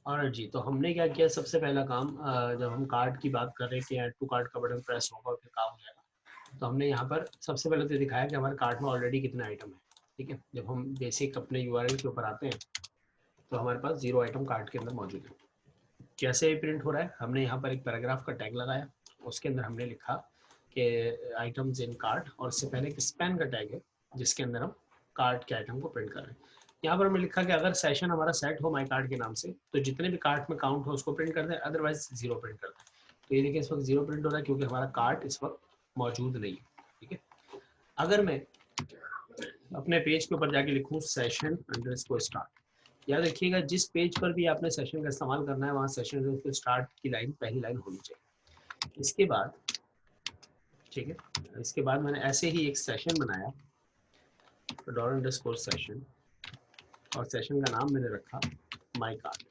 और जी, तो हमने क्या किया सबसे पहला काम, जब हम कार्ड की बात कर रहे हैं कि ऐड टू कार्ड का बटन प्रेस होगा और फिर काम हो जाएगा, तो हमने यहाँ पर सबसे पहले तो दिखाया कि हमारे कार्ट में ऑलरेडी कितने आइटम है। ठीक है, जब हम बेसिक अपने यूआरएल के ऊपर आते हैं तो हमारे पास 0 आइटम कार्ट के अंदर मौजूद है। कैसे प्रिंट हो रहा है, हमने यहाँ पर एक पैराग्राफ का टैग लगाया, उसके अंदर हमने लिखा कि आइटम्स इन कार्ट, और इससे पहले एक स्पैन का टैग है जिसके अंदर हम कार्ट के आइटम को प्रिंट कर रहे हैं। यहाँ पर हमने लिखा कि अगर सेशन हमारा सेट हो माई कार्ट के नाम से तो जितने भी कार्ट में काउंट हो उसको प्रिंट कर दें, अदरवाइज 0 प्रिंट कर दें। तो ये देखिए इस वक्त 0 प्रिंट हो रहा है क्योंकि हमारा कार्ट इस वक्त मौजूद नहीं है। ठीक है, अगर मैं अपने पेज के ऊपर जाके लिखूँ सेशन अंडरस्कोर स्टार्ट, याद रखिएगा जिस पेज पर भी आपने सेशन का इस्तेमाल करना है वहाँ सेशन अंडरस्कोर स्टार्ट की लाइन पहली लाइन होनी चाहिए। इसके बाद ठीक है, इसके बाद मैंने ऐसे ही एक सेशन बनाया, तो डॉलर अंडरस्कोर सेशन, और सेशन का नाम मैंने रखा माई कार्ड,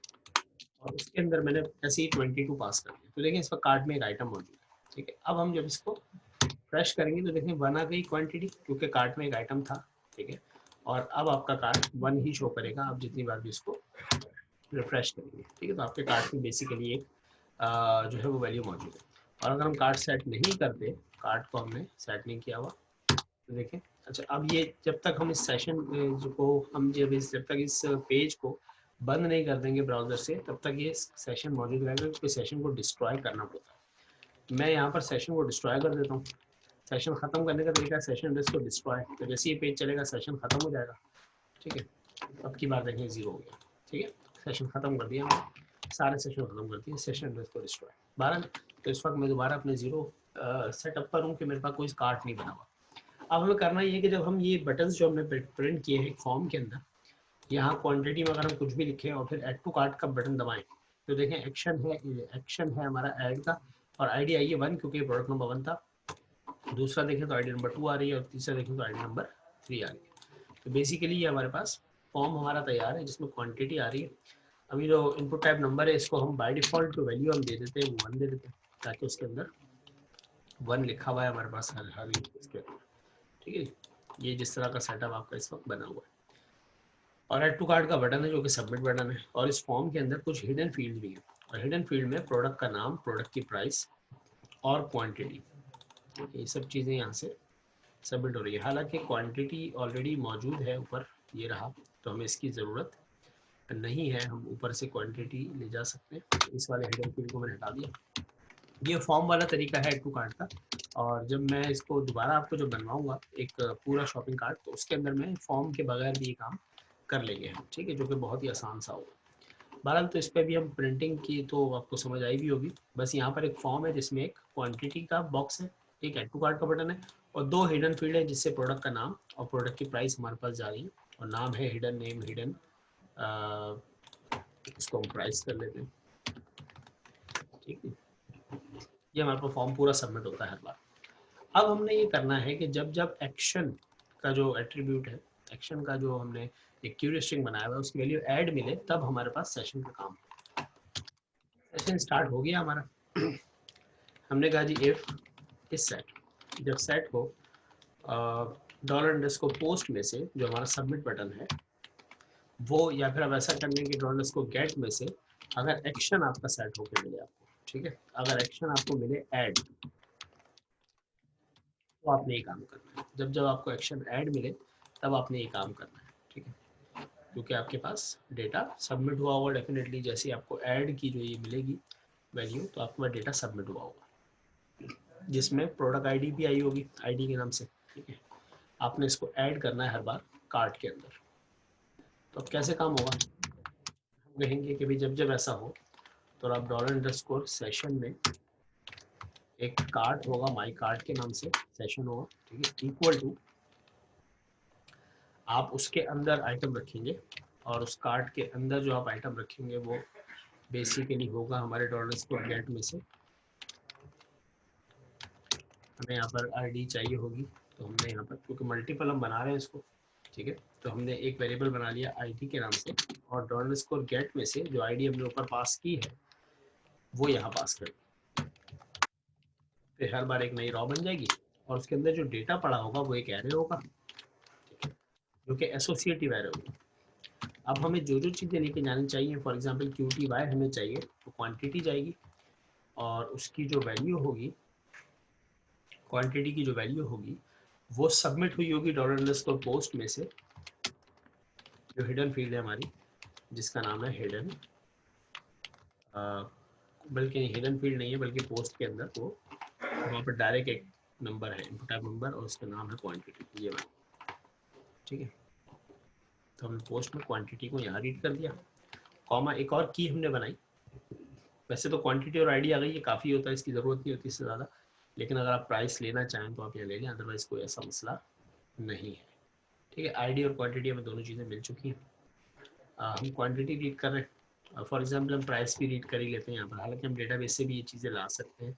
और उसके अंदर मैंने ऐसे ही 22 पास कर दिया। तो देखिए इस पर कार्ड में एक आइटम मौजूद है। ठीक है, अब हम जब इसको फ्रेश करेंगे तो देखें 1 आ गई क्वांटिटी क्योंकि कार्ड में एक आइटम था। ठीक है, और अब आपका कार्ड 1 ही शो करेगा आप जितनी बार भी इसको रिफ्रेश करेंगे। ठीक है, तो आपके कार्ड में बेसिकली एक जो है वो वैल्यू मौजूद है। और अगर हम कार्ड सेट नहीं करते, कार्ड को हमने सेट नहीं किया हुआ, तो देखें अच्छा, अब ये जब तक हम इस सेशन को हम जब तक इस पेज को बंद नहीं कर देंगे ब्राउजर से, तब तक ये सेशन मौजूद रहेगा क्योंकि सेशन को डिस्ट्रॉय करना पड़ता है। मैं यहाँ पर सेशन को डिस्ट्रॉय कर देता हूँ। सेशन खत्म करने का तरीका है सेशन डिस्क को डिस्ट्रॉय, तो जैसे ये पेज चलेगा सेशन खत्म हो जाएगा। ठीक है, अब की बार देखें 0 हो गया। ठीक है, सेशन खत्म कर दिया हमने, सारे सेशन खत्म कर दिए, सेशन डिस्क को डिस्ट्रॉय 12। तो इस वक्त मैं दोबारा अपने 0 सेटअप पर हूँ कि मेरे पास कोई कार्ड नहीं बना हुआ। अब हमें करना ये है कि जब हम ये बटन्स जो हमने प्रिंट किए हैं फॉर्म के अंदर, यहाँ क्वांटिटी में अगर हम कुछ भी लिखें और फिर ऐड टू कार्ट का बटन दबाएं, तो देखें एक्शन है हमारा ऐड का, और आईडी आई है 1 क्योंकि प्रोडक्ट नंबर 1 था। दूसरा देखें तो आईडी नंबर 2 आ रही है, और तीसरा देखें तो आईडी नंबर 3 आ रही है। तो बेसिकली ये हमारे पास फॉर्म हमारा तैयार है जिसमें क्वांटिटी आ रही है। अभी जो इनपुट टाइप नंबर है इसको हम बाय डिफॉल्ट जो वैल्यू हम दे देते हैं वो 1 दे देते हैं, ताकि उसके अंदर 1 लिखा हुआ है हमारे पास हर इसके अंदर। ठीक है, ये जिस तरह का सेटअप आपका इस वक्त बना हुआ है, और ऐड टू कार्ट का बटन है जो कि सबमिट बटन है, और इस फॉर्म के अंदर कुछ हिडन फील्ड भी है, और हिडन फील्ड में प्रोडक्ट का नाम, प्रोडक्ट की प्राइस और क्वांटिटी, ये सब चीज़ें यहाँ से सबमिट हो रही है। हालांकि क्वांटिटी ऑलरेडी मौजूद है ऊपर, ये रहा, तो हमें इसकी ज़रूरत नहीं है, हम ऊपर से क्वांटिटी ले जा सकते हैं। इस वाले हिडन फील्ड को मैंने हटा दिया। ये फॉर्म वाला तरीका है ऐड टू कार्ट का, और जब मैं इसको दोबारा आपको जो बनवाऊंगा एक पूरा शॉपिंग कार्ट, तो उसके अंदर मैं फॉर्म के बगैर भी ये काम कर लेंगे हम। ठीक है, जो कि बहुत ही आसान सा होगा। बहरहाल तो इस पर भी हम प्रिंटिंग की तो आपको समझ आई भी होगी। बस यहाँ पर एक फॉर्म है जिसमें एक क्वांटिटी का बॉक्स है, एक ऐड टू कार्ट का बटन है, और 2 हिडन फील्ड है जिससे प्रोडक्ट का नाम और प्रोडक्ट की प्राइस हमारे पास जा रही है, और नाम है हिडन नेम हिडन, इसको हम प्राइस कर लेते हैं। ठीक है, ये हमारे पास फॉर्म पूरा सबमिट होता है हर बार। अब हमने ये करना है कि जब जब एक्शन का जो एट्रीब्यूट है, एक्शन का जो हमने एक क्यूरी स्ट्रिंग बनाया हुआ है उसकी वैल्यू ऐड मिले, तब हमारे पास सेशन का काम। सेशन स्टार्ट हो गया हमारा। हमने कहा जी इफ इस सेट, जब सेट हो डॉलर अंडरस्कोर पोस्ट में से जो हमारा सबमिट बटन है वो, या फिर आप ऐसा करने के डॉलर अंडरस्कोर गेट में से अगर एक्शन आपका सेट होकर मिले आपको, ठीक है, अगर एक्शन आपको मिले ऐड, तो आपने ये काम करना है। जब जब आपको एक्शन ऐड मिले तब आपने ये काम करना है। ठीक है, क्योंकि आपके पास डेटा सबमिट हुआ होगा डेफिनेटली, जैसे आपको ऐड की जो ये मिलेगी वैल्यू, तो आपके पास डेटा सबमिट हुआ होगा जिसमें प्रोडक्ट आईडी भी आई होगी आईडी के नाम से। ठीक है, आपने इसको ऐड करना है हर बार कार्ट के अंदर। तो अब कैसे काम होगा, हम कहेंगे कि भाई जब जब ऐसा हो तो आप डॉलर अंडरस्कोर सेशन में एक कार्ट होगा माई कार्ट के नाम से सेशन होगा। ठीक है, इक्वल टू आप उसके अंदर आइटम रखेंगे, और उस कार्ट के अंदर जो आप आइटम रखेंगे वो बेसिकली होगा हमारे डॉलर स्कोर गेट में से। हमें यहाँ पर आईडी चाहिए होगी, तो हमने यहाँ पर क्योंकि मल्टीपल हम बना रहे हैं इसको, ठीक है, तो हमने एक वेरिएबल बना लिया आईडी के नाम से, और डॉलर स्कोर गेट में से जो आईडी हमने ऊपर पास की है वो यहाँ पास कर, फिर हर बार एक नई रॉ बन जाएगी, और उसके अंदर जो डेटा पड़ा होगा वो एक एरे होगा, जो कि एसोसिएटिव एरे होगा। अब हमें जो जो चीज़ें लेके जानी चाहिए, फॉर एग्जांपल QTY हमें चाहिए तो क्वांटिटी जाएगी और उसकी जो वैल्यू होगी, क्वांटिटी की जो वैल्यू होगी वो सबमिट हुई होगी $पोस्ट में से, जो हिडन फील्ड है हमारी जिसका नाम है हिडन, बल्कि हिडन फील्ड नहीं है बल्कि पोस्ट के अंदर वो वहाँ पर डायरेक्ट एक नंबर है, इनपुट टाइप नंबर, और उसका नाम है क्वांटिटी, ये वाला। ठीक है, तो हमने पोस्ट में क्वांटिटी को यहाँ रीड कर दिया, कॉमा एक और की हमने बनाई। वैसे तो क्वांटिटी और आईडी आ गई, ये काफ़ी होता है, इसकी ज़रूरत नहीं होती इससे ज़्यादा, लेकिन अगर आप प्राइस लेना चाहें तो आप यहाँ ले लें, अदरवाइज़ कोई ऐसा मसला नहीं है। ठीक है, आईडी और क्वांटिटी हमें दोनों चीज़ें मिल चुकी हैं। हम क्वांटिटी रीड कर रहे हैं, फॉर एग्जांपल हम प्राइस भी रीड कर ही लेते हैं यहाँ पर, हालांकि हम डेटाबेस से भी ये चीज़ें ला सकते हैं,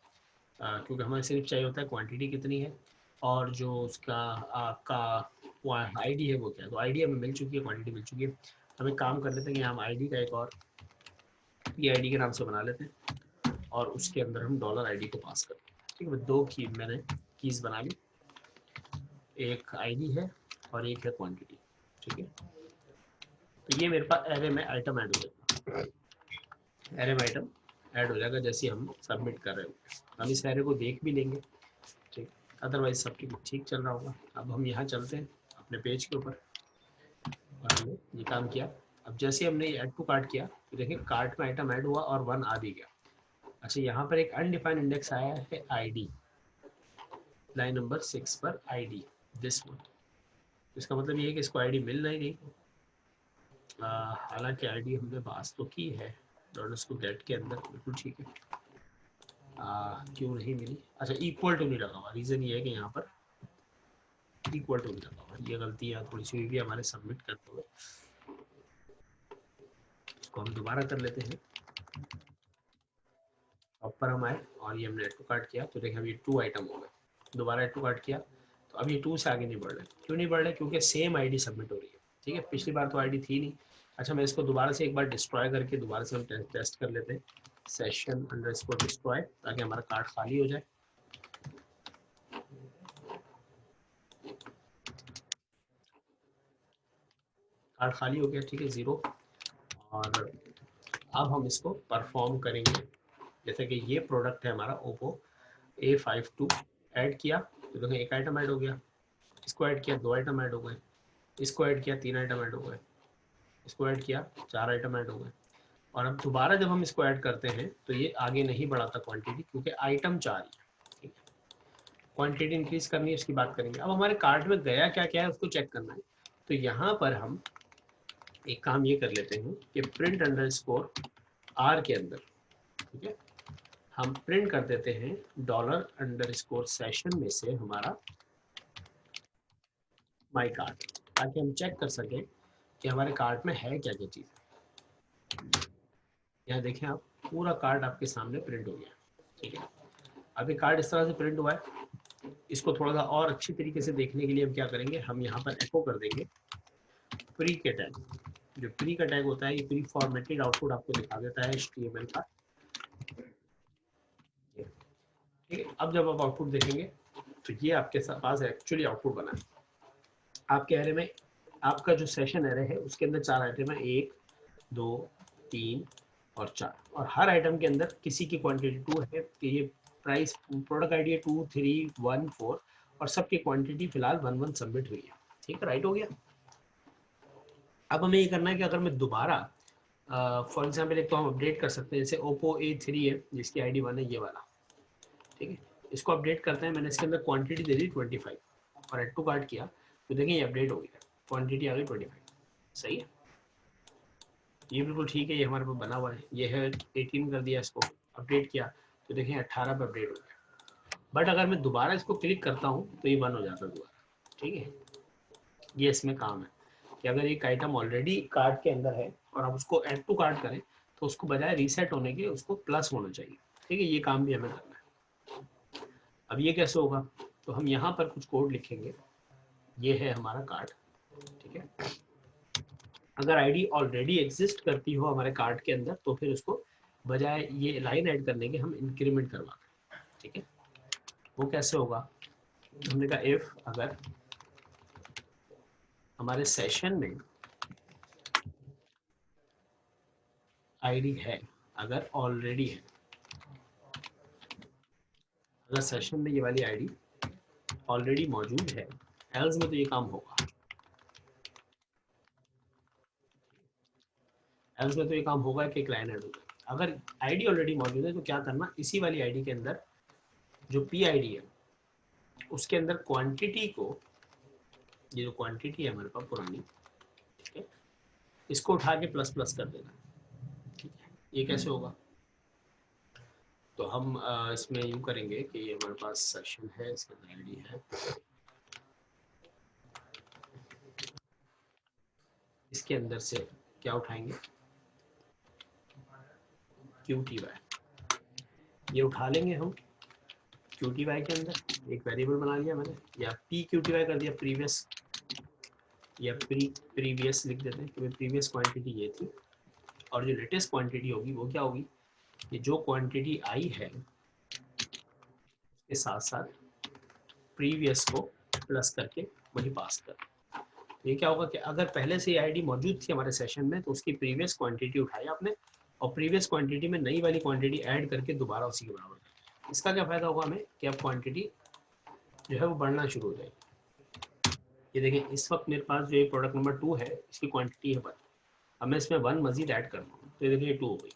क्योंकि हमें सिर्फ चाहिए होता है क्वांटिटी कितनी है और जो उसका आपका आईडी है वो क्या है। तो आईडी हमें मिल चुकी है, क्वांटिटी मिल चुकी है। हम एक काम कर लेते हैं कि हम आईडी का एक और PID के नाम से बना लेते हैं और उसके अंदर हम $ID को पास करते हैं। ठीक है, दो की मैंने कीज़ बना ली, एक आईडी है और एक है क्वांटिटी। ठीक है, तो ये मेरे पास एरे में आइटम ऐड हो जाएगा, एरे में आइटम ऐड हो जाएगा जैसे हम सबमिट कर रहे हो। हम इस एरे को देख भी लेंगे, ठीक, अदरवाइज सब ठीक चल रहा होगा। अब हम यहाँ चलते हैं अपने पेज के ऊपर और हमने ये काम किया। अब जैसे हमने ऐड टू कार्ट किया तो देखिए कार्ट में आइटम ऐड हुआ और 1 आ भी गया। अच्छा, यहाँ पर एक अनडिफाइंड इंडेक्स आया है आईडी, लाइन नंबर 6 पर आईडी दिस वन। इसका मतलब ये है कि इसको आईडी मिल नहीं रही, हालांकि आईडी हमने पास तो की है डॉट गेट के अंदर, बिल्कुल ठीक है। क्यों नहीं मिली? अच्छा, इक्वल टू नहीं लगा हुआ, रीज़न ये है कि यहाँ पर इक्वल टू नहीं लगा हुआ, ये गलती है थोड़ी सी हुई भी हमारे सबमिट करते हुए। इसको हम दोबारा कर लेते हैं, ऊपर हम आए और ये हमने ऐड टू कार्ट किया तो देखें अब ये 2 आइटम हो गए। दोबारा ऐड टू कार्ट किया तो अब ये 2 से आगे नहीं बढ़ रहे। क्यों नहीं बढ़ रहे? क्योंकि सेम आईडी सबमिट हो रही है। ठीक है, पिछली बार तो आईडी थी नहीं। अच्छा, मैं इसको दोबारा से एक बार डिस्ट्रॉय करके दोबारा से हम टेस्ट कर लेते हैं, सेशन अंडरस्कोर डिस्ट्रॉय, ताकि हमारा कार्ड खाली हो जाए। कार्ड खाली हो गया, ठीक है, 0। और अब हम इसको परफॉर्म करेंगे, जैसे कि ये प्रोडक्ट है हमारा ओप्पो A52, ऐड किया तो देखो एक आइटम ऐड हो गया, इसको ऐड किया 2 आइटम ऐड हो गए, इसको ऐड किया 3 आइटम ऐड हो गए, इसको ऐड किया 4 आइटम ऐड हो गए। और अब दोबारा जब हम इसको ऐड करते हैं तो ये आगे नहीं बढ़ाता क्वांटिटी, क्योंकि आइटम 4 ही है। ठीक है, क्वांटिटी इंक्रीज करनी है, उसकी बात करेंगे। अब हमारे कार्ट में गया क्या क्या है उसको चेक करना है, तो यहाँ पर हम एक काम ये कर लेते हैं कि प्रिंट अंडरस्कोर R के अंदर, ठीक है, हम प्रिंट कर देते हैं $_सेशन में से हमारा माई कार्ट, ताकि हम चेक कर सकें कि हमारे कार्ट में है क्या क्या चीज़। यहाँ देखें आप, पूरा कार्ट आपके सामने प्रिंट हो गया। ठीक है, अब ये कार्ड इस तरह से प्रिंट हुआ है। इसको थोड़ा सा और अच्छी तरीके से देखने के लिए हम क्या करेंगे, हम यहाँ पर एको कर देंगे प्री के टैग। जो प्री का टैग होता है ये प्री फॉर्मेटेड आउटपुट आपको दिखा देता है HTML का। ठीक है, अब जब आप आउटपुट देखेंगे तो ये आपके पास एक्चुअली आउटपुट बना है। आपके एरे में आपका जो सेशन एरे है उसके अंदर 4 आइटम है, 1 2 3 और 4, और हर आइटम के अंदर किसी की क्वांटिटी 2 है, तो ये प्राइस प्रोडक्ट आईडी है 2 3 1 4 और सबकी क्वांटिटी फिलहाल 1 1 सबमिट हुई है। ठीक है, राइट हो गया। अब हमें ये करना है कि अगर मैं दोबारा फॉर एग्जाम्पल एक तो हम अपडेट कर सकते हैं, जैसे ओप्पो A3 है जिसकी आईडी 1 है, ये वाला। ठीक है, इसको अपडेट करते हैं। मैंने इसके अंदर क्वांटिटी दे दी 25 और ऐड टू कार्ट किया तो देखें ये अपडेट हो गया, क्वांटिटी आ गई 25। सही है, ये बिल्कुल ठीक है, ये हमारे पास बना हुआ है। ये है 18 कर दिया, इसको अपडेट किया तो देखें 18 पे अपडेट हो गया। बट अगर मैं दोबारा इसको क्लिक करता हूँ तो ये 1 हो जाता है दोबारा। ठीक है, ये इसमें काम है कि अगर एक आइटम ऑलरेडी कार्ट के अंदर है और आप उसको ऐड टू कार्ट करें तो उसको बजाय रीसेट होने के उसको प्लस होना चाहिए। ठीक है, ये काम भी हमें करना है। अब ये कैसे होगा, तो हम यहाँ पर कुछ कोड लिखेंगे। ये है हमारा कार्ड। ठीक है, अगर आईडी ऑलरेडी एग्जिस्ट करती हो हमारे कार्ड के अंदर तो फिर उसको बजाय ये लाइन ऐड करने के हम इंक्रीमेंट करवा दें। ठीक है, वो कैसे होगा, हमने कहा इफ अगर हमारे सेशन में आईडी है, अगर ऑलरेडी है, अगर सेशन में ये वाली आईडी ऑलरेडी मौजूद है, एल्स में तो ये काम होगा, एल्स में तो ये काम होगा कि क्लाइंट ऐड होगा। अगर आईडी ऑलरेडी मौजूद है तो क्या करना, इसी वाली आईडी के अंदर जो पी आईडी है उसके अंदर क्वांटिटी को, ये जो क्वांटिटी है हमारे पास पुरानी, ठीक है, इसको उठा के प्लस प्लस कर देना। ठीक है, ये कैसे होगा, तो हम इसमें यूँ करेंगे कि ये हमारे पास सेशन है, इसके अंदर आईडी है, इसके अंदर से क्या उठाएंगे, QTY, ये उठा लेंगे हम QTY के अंदर एक वेरिएबल बना लिया मैंने, या PQTY कर दिया, प्रीवियस या प्रीवियस लिख देते हैं क्योंकि प्रीवियस क्वांटिटी ये थी, और जो लेटेस्ट क्वांटिटी होगी वो क्या होगी, कि जो क्वांटिटी आई है उसके साथ साथ प्रीवियस को प्लस करके वही पास कर। ये क्या होगा कि अगर पहले से आईडी मौजूद थी हमारे सेशन में तो उसकी प्रीवियस क्वांटिटी उठाई आपने और प्रीवियस क्वांटिटी में नई वाली क्वांटिटी ऐड करके दोबारा उसी के बराबर कर। इसका क्या फ़ायदा होगा हमें कि अब क्वांटिटी जो है वो बढ़ना शुरू हो जाएगी। ये देखिए इस वक्त मेरे पास जो ये प्रोडक्ट नंबर 2 है इसकी क्वांटिटी है 1, अब मैं इसमें 1 मजीद ऐड कर रहा हूँ तो ये देखिए 2 हो गई,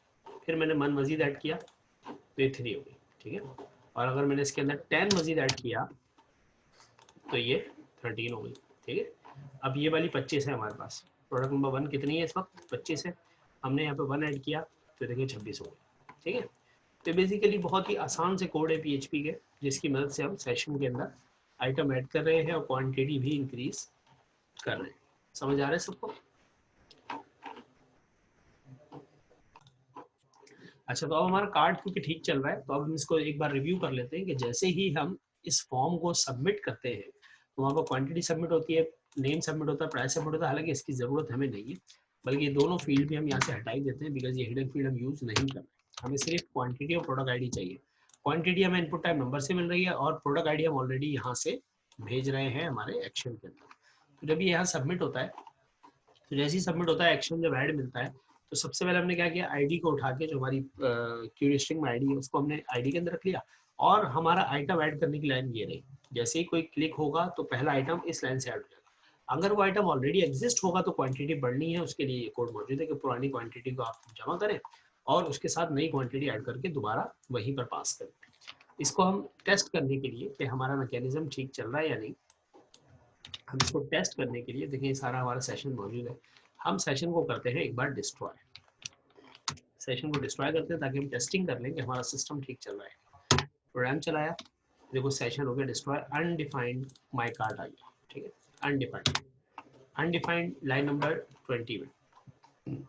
फिर मैंने 1 मजीद ऐड किया तो ये 3 हो गई। ठीक है, और अगर मैंने इसके अंदर 10 मजीद ऐड किया तो ये 13 हो गई। ठीक है, अब ये वाली 25 है हमारे पास, प्रोडक्ट नंबर 1 कितनी है इस वक्त, 25 है, हमने यहाँ पे 1 ऐड किया तो देखिए 26 हो गई। ठीक है, तो बेसिकली बहुत ही आसान से कोड है PHP के, जिसकी मदद से हम सेशन के अंदर आइटम ऐड कर रहे हैं और क्वांटिटी भी इंक्रीज कर रहे हैं। समझ आ रहा है सबको? अच्छा, तो अब हमारा कार्ड क्योंकि ठीक चल रहा है तो अब हम इसको एक बार रिव्यू कर लेते हैं कि जैसे ही हम इस फॉर्म को सबमिट करते हैं तो वहाँ पर क्वांटिटी सबमिट होती है, नेम सबमिट होता है, प्राइस सबमिट होता है। हालांकि इसकी ज़रूरत हमें नहीं है, बल्कि ये दोनों फील्ड भी हम यहाँ से हटा ही देते हैं बिकॉज ये हिडन फील्ड हम यूज़ नहीं कर रहे, हमें सिर्फ क्वांटिटी और प्रोडक्ट आईडी चाहिए। क्वांटिटी हमें इनपुट टाइप नंबर से मिल रही है और प्रोडक्ट आईडी हम ऑलरेडी यहाँ से भेज रहे हैं हमारे एक्शन के अंदर। तो जब ये यहाँ सबमिट होता है, तो जैसे ही सबमिट होता है एक्शन जब ऐड मिलता है तो सबसे पहले हमने क्या किया, आईडी को उठा के जो हमारी क्यूरी स्ट्रिंग में आईडी है उसको हमने आईडी के अंदर रख लिया और हमारा आइटम ऐड करने की लाइन ये रही। जैसे ही कोई क्लिक होगा तो पहला आइटम इस लाइन से ऐड हो जाएगा। अगर वो आइटम ऑलरेडी एग्जिस्ट होगा तो क्वांटिटी बढ़नी है, उसके लिए ये कोड मौजूद है कि पुरानी क्वांटिटी को आप जमा करें और उसके साथ नई क्वांटिटी ऐड करके दोबारा वहीं पर पास करें। इसको हम टेस्ट करने के लिए कि हमारा मैकेनिज्म ठीक चल रहा है या नहीं, हम इसको टेस्ट करने के लिए देखिए सारा हमारा सेशन मौजूद है। हम सेशन को करते हैं एक बार डिस्ट्रॉय, सेशन को डिस्ट्रॉय करते हैं ताकि हम टेस्टिंग कर लें कि हमारा सिस्टम ठीक चल रहा है। प्रोग्राम चलाया, देखो सेशन हो गया डिस्ट्रॉय, अनडिफाइंड माई कार्ड आ गया। ठीक है, अनडिफाइंड, अनडिफाइंड लाइन नंबर 20 में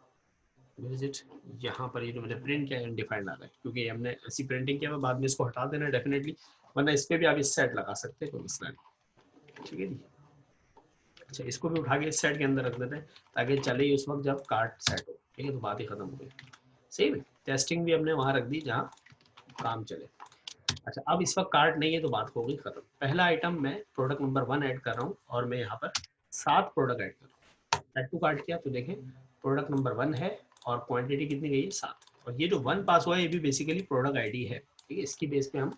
विजिट, यहाँ पर ये जो मैंने प्रिंट किया अनडिफाइंड आ रहा है क्योंकि हमने ऐसी प्रिंटिंग किया, बाद में इसको हटा देना डेफिनेटली, वरना इस पर भी आप इस सेट लगा सकते हैं, कोई मसला नहीं। ठीक है जी, अच्छा इसको भी उठा के इस सेट के अंदर रख देते हैं ताकि चले ही उस वक्त जब कार्ड सेट हो। ठीक है, तो बात ही खत्म हो गई। सही है, टेस्टिंग भी हमने वहाँ रख दी जहाँ काम चले। अच्छा, अब इस वक्त कार्ड नहीं है तो बात हो गई खत्म। पहला आइटम मैं प्रोडक्ट नंबर 1 ऐड कर रहा हूँ और मैं यहाँ पर 7 प्रोडक्ट ऐड कर रहा हूँ। ऐड टू कार्ड किया तो देखें प्रोडक्ट नंबर 1 है और क्वांटिटी कितनी गई है 7, और ये जो 1 पास हुआ है ये भी बेसिकली प्रोडक्ट आईडी है। ठीक है, इसकी बेस पे हम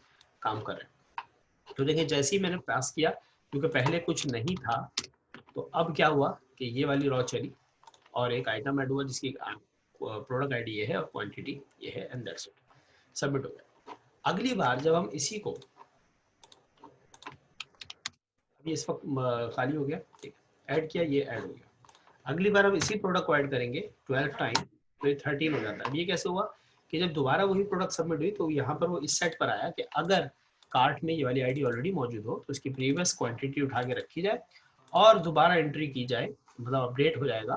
काम कर रहे हैं। तो देखें जैसे ही मैंने पास किया, क्योंकि पहले कुछ नहीं था तो अब क्या हुआ कि ये वाली रॉ चली और एक आइटम ऐड हुआ जिसकी प्रोडक्ट आईडी ये है और क्वांटिटी ये है, एंड दैट्स इट, सबमिट हो गया। अगली बार जब हम इसी को, अभी इस वक्त खाली हो गया, ठीक है, ऐड किया, ये ऐड हो गया, अगली बार हम इसी प्रोडक्ट को ऐड करेंगे 12 टाइम तो ये 13 हो जाता है। अब ये कैसे हुआ कि जब दोबारा वही प्रोडक्ट सबमिट हुई तो यहाँ पर वो इस सेट पर आया कि अगर कार्ट में ये वाली आईडी ऑलरेडी मौजूद हो तो उसकी प्रीवियस क्वांटिटी उठा के रखी जाए और दोबारा एंट्री की जाए, मतलब अपडेट हो जाएगा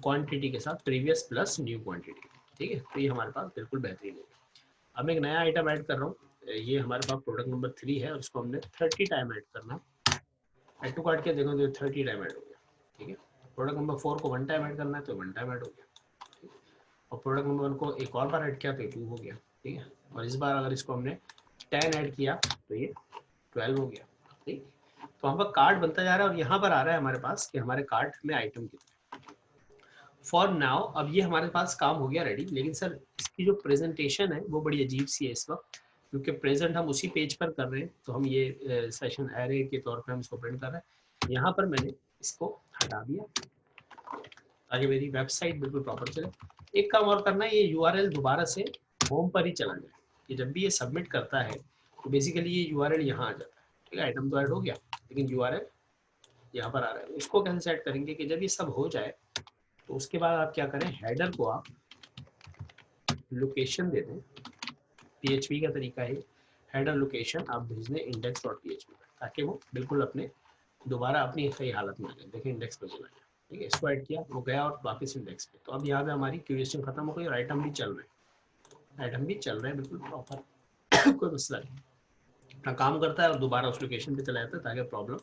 क्वांटिटी के साथ प्रीवियस प्लस न्यू क्वांटिटी। ठीक है, तो ये हमारे पास बिल्कुल बेहतरीन है। अब मैं एक नया आइटम ऐड कर रहा हूँ, ये हमारे पास प्रोडक्ट नंबर 3 है और इसको हमने 30 टाइम ऐड करना है। ऐड टू कार्ट किया, देखो तो 30 टाइम ऐड हो गया। ठीक है, प्रोडक्ट नंबर 4 को 1 टाइम ऐड करना है तो 1 टाइम ऐड हो गया, और प्रोडक्ट नंबर 1 को एक और बार ऐड किया तो 2 हो गया। ठीक है, और इस बार अगर इसको हमने 10 ऐड किया तो ये 12 हो गया। ठीक, तो हम पर कार्ड बनता जा रहा है और यहाँ पर आ रहा है हमारे पास कि हमारे कार्ट में आइटम कितने। फॉर नाउ अब ये हमारे पास काम हो गया रेडी, लेकिन सर इसकी जो प्रेजेंटेशन है वो बड़ी अजीब सी है इस वक्त, क्योंकि प्रेजेंट हम उसी पेज पर कर रहे हैं, तो हम ये सेशन एरे के तौर पर हम इसको प्रिंट कर रहे हैं। यहाँ पर मैंने इसको हटा दिया ताकि मेरी वेबसाइट बिल्कुल प्रॉपर चले। एक काम और करना है, ये यूआरएल दोबारा से होम पर ही चला जाए, कि जब भी ये सबमिट करता है तो बेसिकली ये यूआरएल यहाँ आ जाता है। ठीक है, आइटम तो ऐड हो गया लेकिन यूआरएल यहाँ पर आ रहा है। इसको कैसे सेट करेंगे कि जब ये सब हो जाए तो उसके बाद आप क्या करें, हेडर को आप लोकेशन दे दें। पीएचपी का तरीका है, हेडर लोकेशन आप भेज दें index.php पर, ताकि वो बिल्कुल अपने दोबारा अपनी सही हालत में आ जाए। देखिए इंडेक्स पर चला गया, ठीक है, इसको ऐड किया, वो गया और वापस इंडेक्स पे। तो अब यहाँ पे हमारी क्यूरेशन खत्म हो गई और आइटम भी चल रहे हैं, आइटम भी चल रहे हैं बिल्कुल प्रॉपर कोई मसला नहीं, अपना काम करता है और दोबारा उस लोकेशन पे चला जाता है ताकि प्रॉब्लम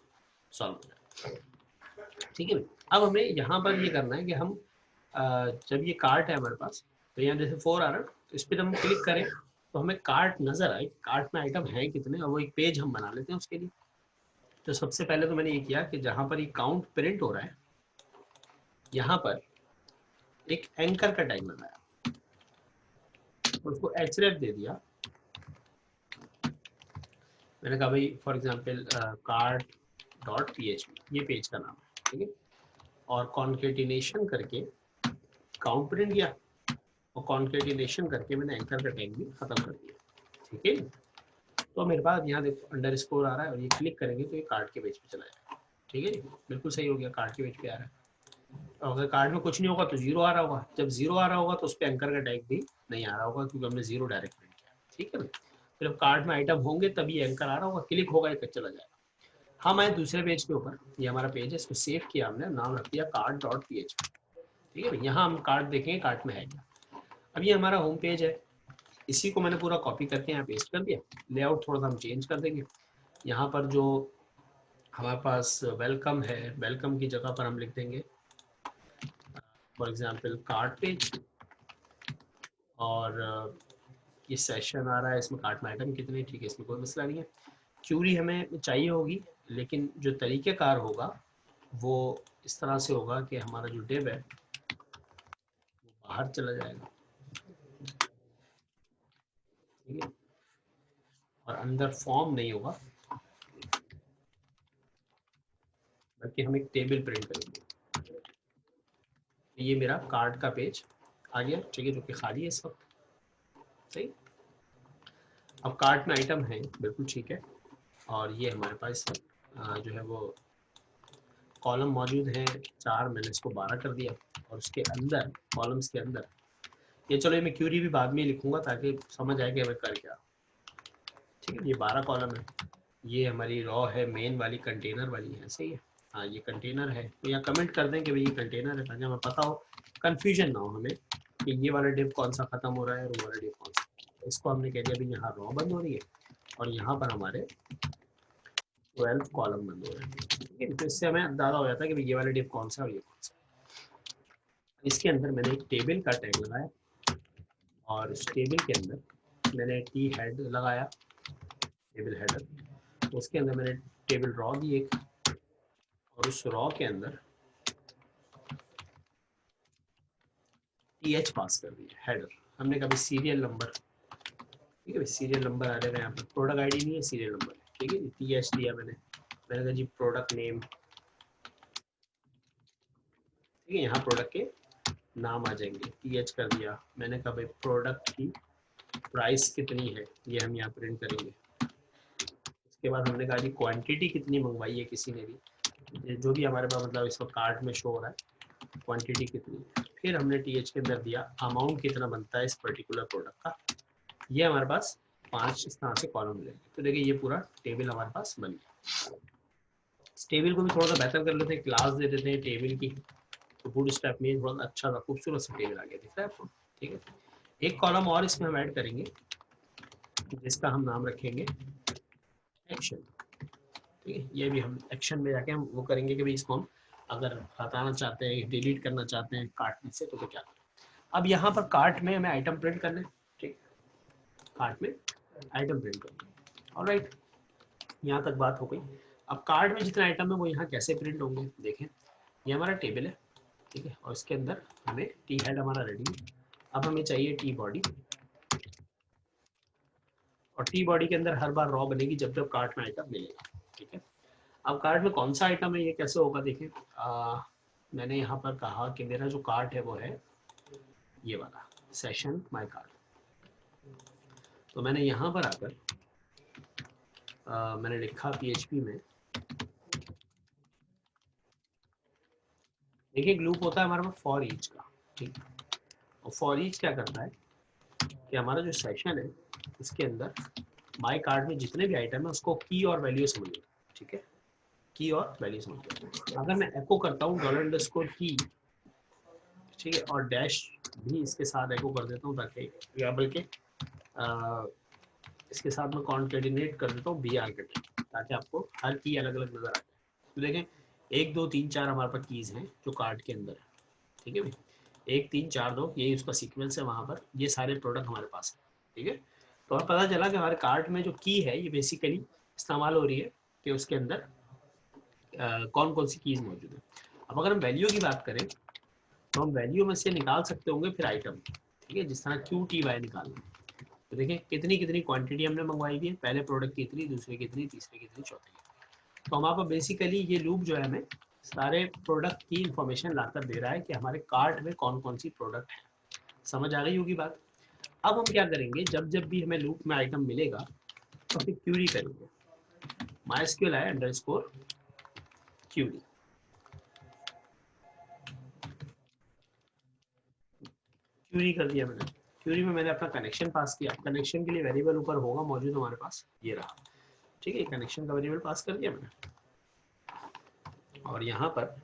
सॉल्व हो जाए। ठीक है, अब हमें यहाँ पर ये करना है कि हम जब ये कार्ट है हमारे पास, तो यहाँ जैसे 4 आ रहा है, तो इस पर हम क्लिक करें तो हमें कार्ट नजर आए, कार्ट में आइटम है कितने, और वो एक पेज हम बना लेते हैं उसके लिए। तो सबसे पहले तो मैंने ये किया कि जहाँ पर ये काउंट प्रिंट हो रहा है यहाँ पर एक एंकर का टैग लगाया, उसको href दे दिया। मैंने कहा भाई फॉर एग्जांपल cart.php ये पेज का नाम है, ठीक है, और कॉन्केटिनेशन करके काउंट प्रिंट किया और कॉन्केटिनेशन करके मैंने एंकर का टैग भी खत्म कर दिया। ठीक है, तो मेरे पास यहाँ देखो अंडरस्कोर आ रहा है और ये क्लिक करेंगे तो ये कार्ड के पेज पे चला जाएगा। ठीक है जी, बिल्कुल सही हो गया, कार्ड के पेज पे आ रहा है। अगर कार्ड में कुछ नहीं होगा तो जीरो आ रहा होगा, जब जीरो आ रहा होगा तो उस पर एंकर का टैग भी नहीं आ रहा होगा, क्योंकि हमने जीरो डायरेक्ट प्रिंट किया। ठीक है भाई, फिर अब कार्ड में आइटम होंगे तभी एंकर आ रहा होगा, क्लिक होगा ये चला जाएगा। हम आए दूसरे पेज के ऊपर, ये हमारा पेज है, इसको सेव किया हमने, नाम रख दिया cart.php। ठीक है भाई, यहाँ हम कार्ड देखेंगे कार्ट में है क्या। अब ये हमारा होम पेज है, इसी को मैंने पूरा कॉपी करके यहाँ पेस्ट कर दिया। लेआउट थोड़ा सा हम चेंज कर देंगे, यहाँ पर जो हमारे पास वेलकम है, वेलकम की जगह पर हम लिख देंगे फॉर एग्जांपल कार्ट पेज, और ये सेशन आ रहा है, इसमें कार्ट में आइटम कितने, ठीक है, इसमें कोई मसला नहीं है। क्यूरी हमें चाहिए होगी, लेकिन जो तरीक़ेकार होगा वो इस तरह से होगा कि हमारा जो डिव है वो बाहर चला जाएगा, ठीक है, और अंदर फॉर्म नहीं होगा, बल्कि हम एक टेबल प्रिंट करेंगे। तो ये मेरा कार्ड का पेज आ गया, ठीक है, जो कि खाली है इस वक्त। सही, अब कार्ट में आइटम है बिल्कुल ठीक है, और ये हमारे पास जो है वो कॉलम मौजूद है 4, मैंने इसको 12 कर दिया, और उसके अंदर कॉलम्स के अंदर ये, चलो ये मैं क्यूरी भी बाद में लिखूंगा ताकि समझ आए कि हमें कर क्या। ठीक है, ये 12 कॉलम है, ये हमारी रॉ है, मेन वाली कंटेनर वाली है, सही है, हाँ ये कंटेनर है। तो यहाँ कमेंट कर दें कि भाई ये कंटेनर है, ताकि हमें पता हो, कन्फ्यूजन ना हो हमें कि ये वाला डिव कौन सा खत्म हो रहा है और वो वाला डिव कौन सा। इसको हमने कह दिया भाई यहाँ रॉ बंद हो रही है और यहाँ पर हमारे 12 कॉलम बंद हो रहे हैं। ठीक है, तो इससे हमें अंदाजा हो जाता है कि भाई ये वाला डिव कौन सा है और ये कौन सा। इसके अंदर मैंने एक टेबल का टैग लगाया, और इस टेबल के अंदर मैंने टी हेड लगाया, टेबल हेडर, उसके अंदर मैंने टेबल रॉ दी एक, और उस रॉ के अंदर टीएच पास कर दिया हेडर। हमने कहा सीरियल नंबर, ठीक है, सीरियल नंबर आ जाएगा यहाँ पर, प्रोडक्ट आईडी नहीं है, सीरियल नंबर है। ठीक है, टीएच दिया मैंने कहा जी प्रोडक्ट नेम, ठीक है, यहाँ प्रोडक्ट के नाम आ जाएंगे, टीएच कर दिया। मैंने कहा भाई प्रोडक्ट की प्राइस कितनी है, ये हम यहाँ प्रिंट करेंगे। उसके बाद हमने कहा जी क्वांटिटी कितनी मंगवाई है किसी ने भी, जो भी हमारे पास मतलब इस वक्त कार्ट में शो हो रहा है, क्वांटिटी कितनी है। फिर हमने टीएच के अंदर दिया अमाउंट कितना बनता है इस पर्टिकुलर प्रोडक्ट का। ये हमारे पास 5 इस तरह से कॉलम मिलेंगे। तो देखिए ये पूरा टेबल हमारे पास बन गया। इस टेबल को भी थोड़ा सा बेहतर कर लेते हैं, क्लास दे देते हैं टेबल की, तो बूट स्ट्रैप में थोड़ा अच्छा सा खूबसूरत सा टेबल आ गया, दिख रहा है आपको। ठीक है, एक कॉलम और इसमें हम ऐड करेंगे जिसका हम नाम रखेंगे एक्शन। ठीक है, ये भी हम एक्शन में जाके हम वो करेंगे कि भाई इसको हम अगर हटाना चाहते हैं, डिलीट करना चाहते हैं कार्ट में से, तो क्या करें। अब यहाँ पर कार्ट में हमें आइटम प्रिंट करना है, ठीक, कार्ट में आइटम प्रिंट करना है। ऑलराइट, यहाँ तक बात हो गई। अब कार्ड में जितने आइटम है वो यहाँ कैसे प्रिंट होंगे, देखें ये हमारा टेबल है, ठीक है, और इसके अंदर हमें टी हेड हमारा रेडी है। अब हमें चाहिए टी बॉडी, और टी बॉडी के अंदर हर बार रॉ बनेगी जब जब कार्ट में आइटम मिलेगा। ठीक है, अब कार्ट में कौन सा आइटम है ये कैसे होगा, देखिए मैंने यहाँ पर कहा कि मेरा जो कार्ट है वो है ये वाला सेशन माय कार्ट। तो मैंने यहाँ पर आकर मैंने लिखा PHP में, देखिए एक लूप होता है हमारे पास फॉर ईच का। ठीक, और फॉर ईच क्या करता है कि हमारा जो सेशन है उसके अंदर माय कार्ड में जितने भी आइटम है उसको की और वैल्यू समझिए। ठीक है, की और वैल्यू समझिए। अगर मैं एको करता हूँ $की, ठीक है, और डैश भी इसके साथ एको कर देता हूँ ताकि, या बल्कि इसके साथ मैं कॉन्केटिनेट कर देता हूँ BR के, ताकि आपको हर की अलग अलग नजर आ जाए। तो देखें 1 2 3 4 हमारे पास कीज हैं जो कार्ड के अंदर है। ठीक है भाई, 1 3 4 2 यही उसका सीक्वेंस है, वहाँ पर ये सारे प्रोडक्ट हमारे पास है। ठीक है, तो हमें पता चला कि हमारे कार्ड में जो की है ये बेसिकली इस्तेमाल हो रही है कि उसके अंदर कौन कौन सी कीज मौजूद है। अब अगर हम वैल्यू की बात करें तो हम वैल्यू में से निकाल सकते होंगे फिर आइटम। ठीक है, जिस तरह QTY निकालना। तो देखिए कितनी कितनी क्वांटिटी हमने मंगवाई हुई है, पहले प्रोडक्ट की इतनी, दूसरे की इतनी, तीसरे की इतनी, चौथे की। तो हमारे पास बेसिकली ये लूप जो है हमें सारे प्रोडक्ट की इंफॉर्मेशन लाकर दे रहा है कि हमारे कार्ट में कौन कौन सी प्रोडक्ट है। समझ आ गई होगी बात। अब हम क्या करेंगे, जब जब भी हमें लूप में आइटम मिलेगा तो फिर क्यूरी करेंगे। MySQL है अंडरस्कोर क्यूरी। क्यूरी कर दिया मैंने। क्यूरी में मैंने अपना कनेक्शन पास किया। कनेक्शन के लिए वेरिएबल ऊपर होगा मौजूद हमारे पास, ये रहा। ठीक है, कनेक्शन का वेरिएबल पास कर दिया मैंने, और यहाँ पर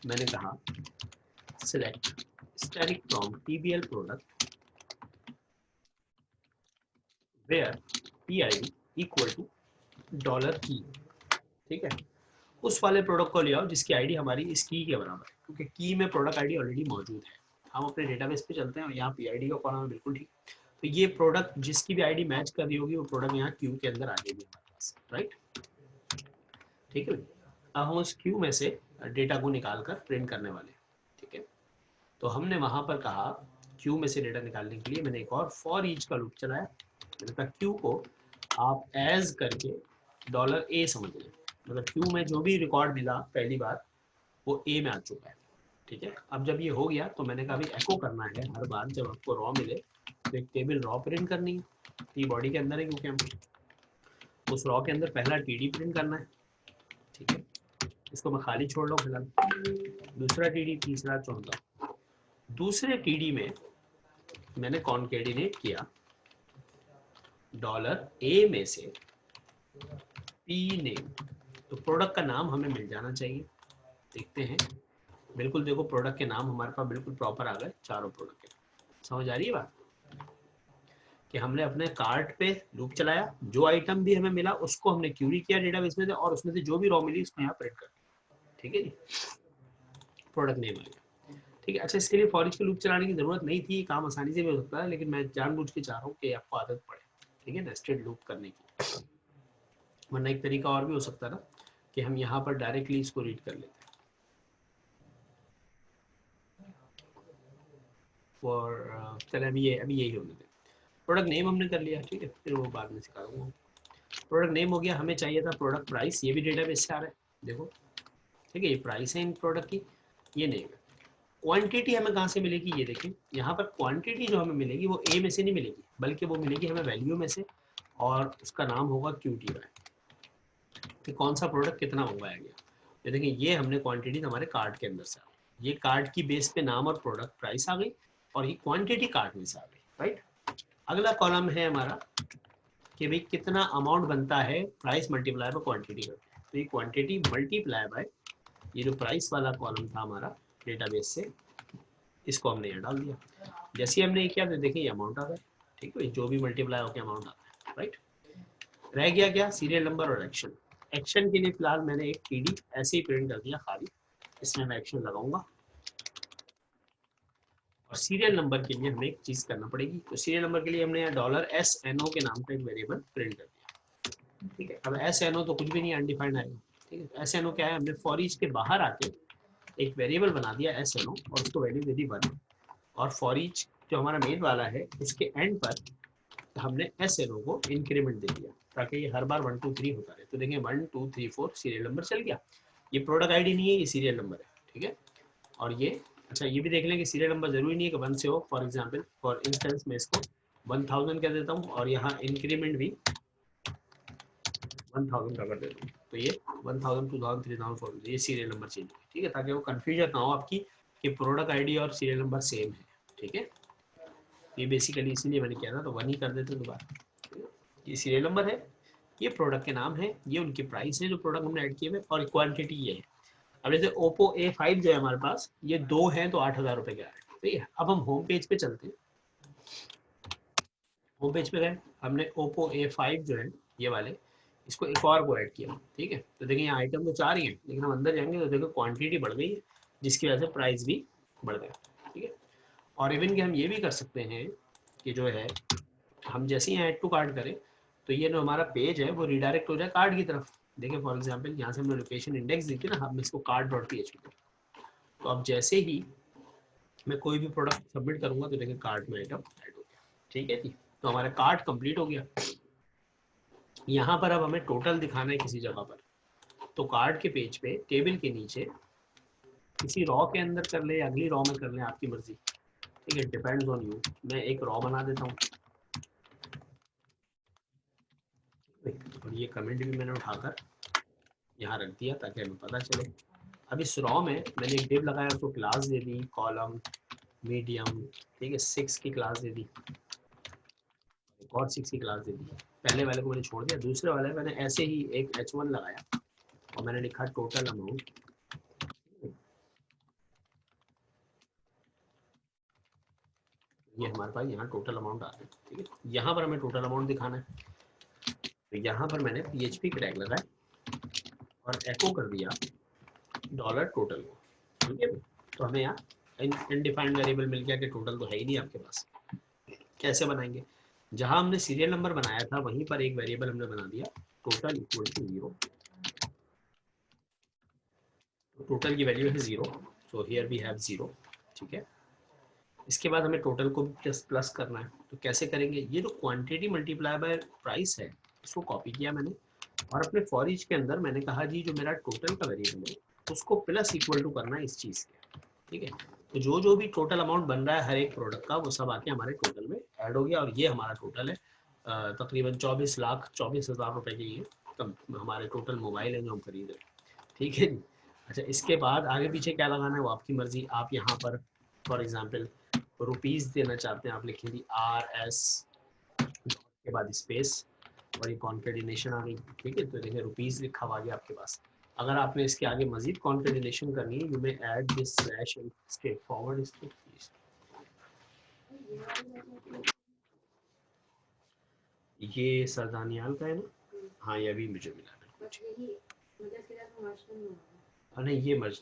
मैंने कहा select static from TBL product where PID equal to $की। ठीक है, उस वाले प्रोडक्ट को ले आओ जिसकी आईडी हमारी इस की के बराबर है, क्योंकि की में प्रोडक्ट आईडी ऑलरेडी मौजूद है। हम अपने डेटाबेस पे चलते हैं और यहाँ PID का कॉलम है, बिल्कुल ठीक। तो ये प्रोडक्ट जिसकी भी आईडी मैच कर रही होगी वो प्रोडक्ट यहाँ क्यू के अंदर आ जाएगी हमारे पास, राइट। ठीक है, अब हम उस क्यू में से डेटा को निकाल कर प्रिंट करने वाले। ठीक है, तो हमने वहां पर कहा क्यू में से डेटा निकालने के लिए मैंने एक और फॉर ईच का लूप चलाया। मैंने कहा क्यू को आप एज करके $A समझ लें, मतलब क्यू में जो भी रिकॉर्ड मिला पहली बार वो ए में आ चुका है। ठीक है, अब जब ये हो गया तो मैंने कहा अभी एको करना है हर बार जब आपको रॉ मिले तो एक टेबल रॉ प्रिंट करनी है। टी बॉडी के अंदर है क्योंकि हम उस रॉ के अंदर पहला TD प्रिंट करना है। ठीक है, इसको मैं खाली छोड़ रहा हूँ फिलहाल। दूसरा TD, तीसरा, चौथा। दूसरे TD में मैंने कॉन्केटिनेट किया $A में से P नेम। तो प्रोडक्ट का नाम हमें मिल जाना चाहिए। देखते हैं, बिल्कुल देखो प्रोडक्ट के नाम हमारे पास बिल्कुल प्रॉपर आ गए, चारों प्रोडक्ट के। समझ आ रही है बात कि हमने अपने कार्ट पे लूप चलाया, जो आइटम भी हमें मिला उसको हमने क्यूरी किया डेटाबेस में से, और उसमें से जो भी रॉ मिली उसको यहाँ प्रिंट कर दिया। ठीक है जी, प्रोडक्ट नेम आ गया। ठीक है, अच्छा इसके लिए फॉर ईच के लूप चलाने की जरूरत नहीं थी, काम आसानी से भी हो सकता है, लेकिन मैं जानबूझ के चाह रहा हूँ कि आपको आदत पड़े। ठीक है, नेस्टेड लूप करने की। वरना एक तरीका और भी हो सकता है ना कि हम यहाँ पर डायरेक्टली इसको रीड कर लेते हैं। फॉर चले अभी यही होने दें। प्रोडक्ट नेम हमने कर लिया, ठीक है, फिर वो बाद में सिखा दूंगा। प्रोडक्ट नेम हो गया, हमें चाहिए था प्रोडक्ट प्राइस, ये भी डेटाबेस से आ रहा है, देखो। ठीक है, ये प्राइस है इन प्रोडक्ट की, ये नेम है। क्वांटिटी हमें कहाँ से मिलेगी, ये देखें यहाँ पर क्वांटिटी जो हमें मिलेगी वो ए में से नहीं मिलेगी, बल्कि वो मिलेगी हमें वैल्यू में से, और उसका नाम होगा QTY, कि कौन सा प्रोडक्ट कितना मंगवाया गया। ये देखिए ये हमने क्वांटिटी हमारे कार्ड के अंदर से आ गई, ये कार्ड की बेस पे नाम और प्रोडक्ट प्राइस आ गई, और ये क्वांटिटी कार्ड में से आ गई, राइट। अगला कॉलम है हमारा कि भाई कितना अमाउंट बनता है प्राइस मल्टीप्लाई बाय क्वांटिटी करके। तो ये क्वांटिटी मल्टीप्लाई बाय ये जो प्राइस वाला कॉलम था हमारा डेटाबेस से, इसको हमने यहाँ डाल दिया। जैसे हमने किया तो देखिए ये अमाउंट आ गया। ठीक है, जो भी मल्टीप्लाई होकर अमाउंट आता है, राइट। रह गया क्या, सीरियल नंबर और एक्शन। एक्शन के लिए फिलहाल मैंने एक TD ऐसे ही प्रिंट कर दिया खाली, इसमें मैं एक्शन लगाऊंगा। और सीरियल नंबर के लिए हमें एक चीज करना पड़ेगी, तो सीरियल नंबर के लिए हमने यहाँ $SNO के नाम का एक वेरिएबल प्रिंट कर दिया। ठीक है, अब SNO तो कुछ भी नहीं, अनडिफाइंड आएगा। ठीक है, SNO क्या है, हमने फॉर ईच के बाहर आके एक वेरिएबल बना दिया SNO और उसको वैल्यू दे दी 1 और फॉर ईच जो हमारा मेन वाला है उसके एंड पर हमने SNO को इंक्रीमेंट दे दिया ताकि ये हर बार 1 2 3 होता रहे। तो देखें 1 2 3 4 सीरियल नंबर चल गया। ये प्रोडक्ट आईडी नहीं है, ये सीरियल नंबर है, ठीक है। और ये अच्छा ये भी देख लें कि सीरियल नंबर जरूरी नहीं है कि 1 से हो। फॉर एग्जांपल फॉर इंस्टेंस मैं इसको 1000 कह देता हूँ और यहाँ इंक्रीमेंट भी 1000 का कर देता हूँ। तो ये 1000 2000 3000 4000 ये सीरियल नंबर चेंज है, ठीक है, ताकि वो कंफ्यूजन ना हो आपकी कि प्रोडक्ट आईडी और सीरियल नंबर सेम है, ठीक है। ये बेसिकली इसीलिए मैंने किया था, तो 1 ही कर देते दोबारा। ये सीरियल नंबर है, ये प्रोडक्ट के नाम है, ये उनकी प्राइस है जो प्रोडक्ट हमने ऐड किए हुए और क्वांटिटी ये है। अब जैसे Oppo A5 जो है हमारे पास, ये 2 हैं तो 8000 रुपए का है, ठीक है। अब हम होम पेज पे चलते हैं। होम पेज पे गए, हमने Oppo A5 जो है ये वाले, इसको एक और को ऐड किया, ठीक है। तो देखिए यहाँ आइटम तो 4 ही हैं, लेकिन हम अंदर जाएंगे तो देखो क्वांटिटी बढ़ गई है जिसकी वजह से प्राइस भी बढ़ गया, ठीक है। और इवन कि हम ये भी कर सकते हैं कि जो है हम जैसे ही ऐड टू कार्ट करें तो ये जो हमारा पेज है वो रिडायरेक्ट हो जाए कार्ड की तरफ। देखिए फॉर एग्जांपल यहाँ से हमने लोकेशन इंडेक्स दी थी ना, हम इसको cart.php, तो अब जैसे ही मैं कोई भी प्रोडक्ट सबमिट करूंगा तो देखिए कार्ट में आइटम ऐड हो गया, ठीक है जी। तो हमारा कार्ट कंप्लीट हो गया। यहाँ पर अब हमें टोटल दिखाना है किसी जगह पर, तो कार्ट के पेज पे टेबल के नीचे किसी रॉ के अंदर कर ले या अगली रॉ में कर ले, आपकी मर्जी, ठीक है, डिपेंड्स ऑन यू। मैं एक रॉ बना देता हूँ और ये कमेंट भी मैंने उठाकर यहाँ रख दिया ताकि हमें पता चले। अब इस रॉ में मैंने एक डिव लगाया, उसको class they the column medium, ठीक है, 6 की क्लास दे दी, एक और 6 की क्लास दे दी। पहले वाले को मैंने छोड़ दिया, दूसरे वाले मैंने ऐसे ही एक H1 लगाया और मैंने लिखा टोटल अमाउंट। ये हमारे पास यहाँ टोटल अमाउंट आ रहा है, ठीक है। यहाँ पर हमें टोटल अमाउंट दिखाना है, तो यहाँ पर मैंने PHP टैग लगाया और एको कर दिया डॉलर टोटल को, ठीक है। तो हमें यहाँ अनडिफाइंड वेरिएबल मिल गया कि टोटल तो है ही नहीं आपके पास। कैसे बनाएंगे, जहां हमने सीरियल नंबर बनाया था वहीं पर एक वेरिएबल हमने बना दिया टोटल इक्वल टू 0। टोटल की वैल्यू है 0, सो हियर वी हैव 0, ठीक है। इसके बाद हमें टोटल को प्लस प्लस करना है, तो कैसे करेंगे, ये जो क्वांटिटी मल्टीप्लाई बाय प्राइस है इसको कॉपी किया मैंने और अपने फॉर ईच के अंदर मैंने कहा जी जो मेरा टोटल का वेरिएबल है उसको प्लस इक्वल टू करना है इस चीज़ के, ठीक है। तो जो जो भी टोटल अमाउंट बन रहा है हर एक प्रोडक्ट का वो सब आके हमारे टोटल में ऐड हो गया और ये हमारा टोटल है तकरीबन 24,24,000 रुपए के ये हमारे टोटल मोबाइल है जो हम खरीद रहे हैं, ठीक है जी। अच्छा इसके बाद आगे पीछे क्या लगाना है वो आपकी मर्जी। आप यहाँ पर फॉर एग्जांपल रुपीस देना चाहते हैं, आप लिखेंगे RS के बाद स्पेस और ये कॉन्केटिनेशन आ गई, ठीक है। तो देखिए रुपीस लिखा हुआ आ गया आपके पास। अगर आपने इसके आगे मजीद कॉन्केटिनेशन करनी है you may add this slash and straight forward इसको। ये सरदानियाल का है ना, हाँ ये अभी मुझे मिला नहीं ये मर्ज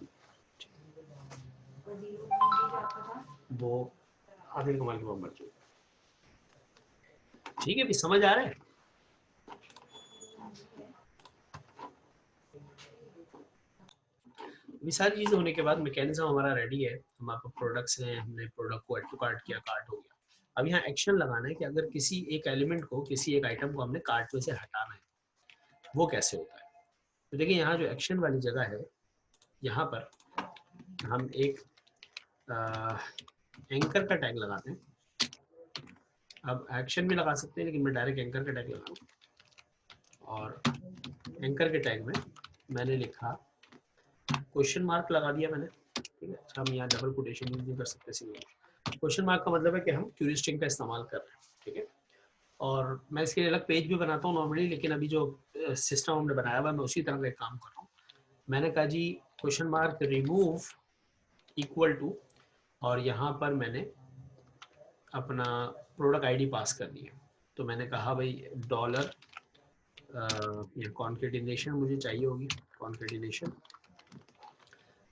वो आदिल कमाल के बाद मर्ज, ठीक है भी समझ आ रहा है। ये सारी चीजें होने के बाद मैकेनिज्म हमारा रेडी है, हमारे पास प्रोडक्ट्स हैं, हमने प्रोडक्ट को ऐड टू कार्ट किया, कार्ट हो गया। अब यहाँ एक्शन लगाना है कि अगर किसी एक एलिमेंट को किसी एक आइटम को हमने कार्ट में से हटाना है वो कैसे होता है। तो देखिए यहाँ जो एक्शन वाली जगह है यहाँ पर हम एक एंकर का टैग लगाते हैं। अब एक्शन भी लगा सकते हैं लेकिन मैं डायरेक्ट एंकर का टैग लगाऊँ और एंकर के टैग में मैंने लिखा क्वेश्चन मार्क लगा दिया मैंने, ठीक है। अच्छा हम यहाँ डबल कोटेशन यूज नहीं कर सकते, सिंगल क्वेश्चन मार्क का मतलब है कि हम क्यूरी स्ट्रिंग का इस्तेमाल कर रहे हैं, ठीक है। और मैं इसके लिए अलग पेज भी बनाता हूँ नॉर्मली, लेकिन अभी जो सिस्टम हमने बनाया हुआ है मैं उसी तरह का काम कर रहा हूँ। मैंने कहा जी question mark remove equal to और यहाँ पर मैंने अपना प्रोडक्ट आईडी पास कर दिया। तो मैंने कहा भाई डॉलर या कॉन्केटिनेशन मुझे चाहिए होगी, कॉन्केटिनेशन